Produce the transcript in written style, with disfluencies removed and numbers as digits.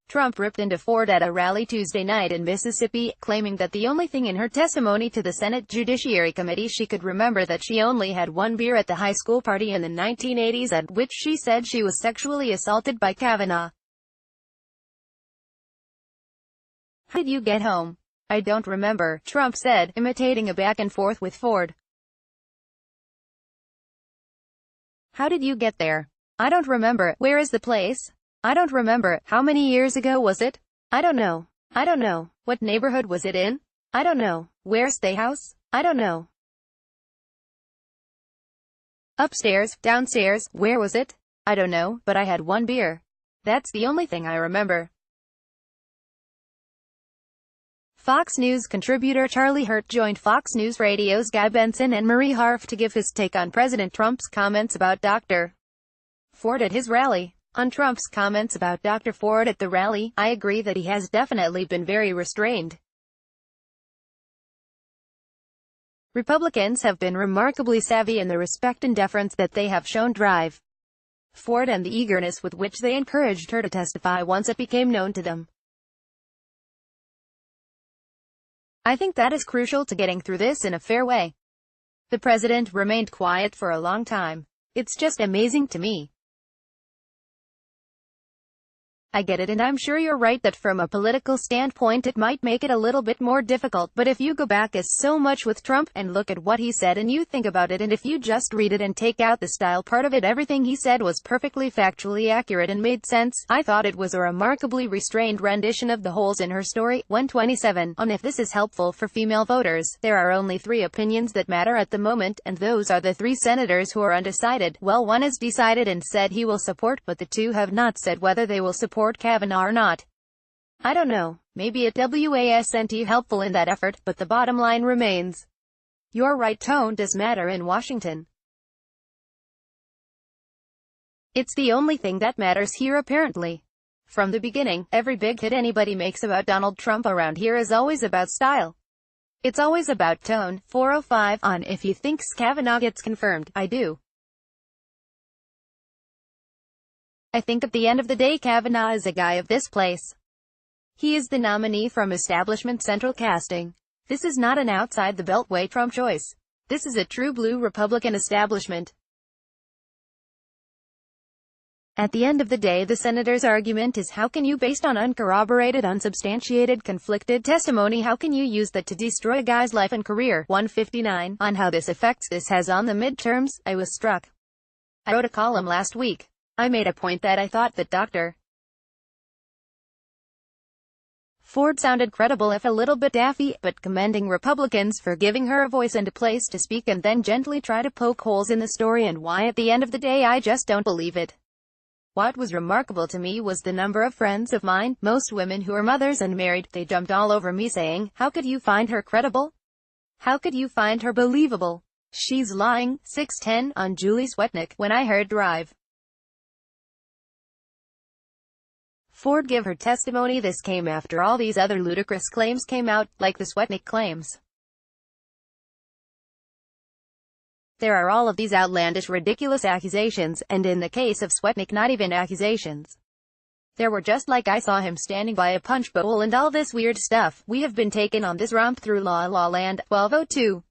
Trump ripped into Ford at a rally Tuesday night in Mississippi, claiming that the only thing in her testimony to the Senate Judiciary Committee she could remember that she only had one beer at the high school party in the 1980s at which she said she was sexually assaulted by Kavanaugh. "How did you get home? I don't remember," Trump said, imitating a back and forth with Ford. "How did you get there? I don't remember. Where is the place? I don't remember. How many years ago was it? I don't know. I don't know. What neighborhood was it in? I don't know. Where's the house? I don't know. Upstairs, downstairs, where was it? I don't know, but I had one beer. That's the only thing I remember." Fox News contributor Charlie Hurt joined Fox News Radio's Guy Benson and Marie Harf to give his take on President Trump's comments about Dr. Ford at his rally. On Trump's comments about Dr. Ford at the rally, "I agree that he has definitely been very restrained. Republicans have been remarkably savvy in the respect and deference that they have shown Drive Ford and the eagerness with which they encouraged her to testify once it became known to them. I think that is crucial to getting through this in a fair way. The president remained quiet for a long time. It's just amazing to me. I get it, and I'm sure you're right that from a political standpoint it might make it a little bit more difficult, but if you go back as so much with Trump, and look at what he said and you think about it, and if you just read it and take out the style part of it, everything he said was perfectly factually accurate and made sense. I thought it was a remarkably restrained rendition of the holes in her story." 127. On if this is helpful for female voters, there are only three opinions that matter at the moment, and those are the three senators who are undecided. Well, one is decided and said he will support, but the two have not said whether they will support Kavanaugh or not. I don't know, maybe it wasn't helpful in that effort, but the bottom line remains. You're right, tone does matter in Washington. It's the only thing that matters here apparently. From the beginning, every big hit anybody makes about Donald Trump around here is always about style. It's always about tone. 405. On if you think Kavanaugh gets confirmed, I do. I think at the end of the day Kavanaugh is a guy of this place. He is the nominee from establishment central casting. This is not an outside the beltway Trump choice. This is a true blue Republican establishment. At the end of the day the senator's argument is, how can you, based on uncorroborated, unsubstantiated, conflicted testimony, how can you use that to destroy a guy's life and career? 159. On how this affects this has on the midterms, I was struck. I wrote a column last week. I made a point that I thought that Dr. Ford sounded credible if a little bit daffy, but commending Republicans for giving her a voice and a place to speak and then gently try to poke holes in the story, and why at the end of the day I just don't believe it. What was remarkable to me was the number of friends of mine, most women who are mothers and married, they jumped all over me saying, "How could you find her credible? How could you find her believable? She's lying." 610. On Julie Swetnick. When I heard Drive Ford give her testimony, this came after all these other ludicrous claims came out, like the Swetnick claims. There are all of these outlandish, ridiculous accusations, and in the case of Swetnick, not even accusations. There were just like I saw him standing by a punch bowl and all this weird stuff. We have been taken on this romp through La La Land. 1202.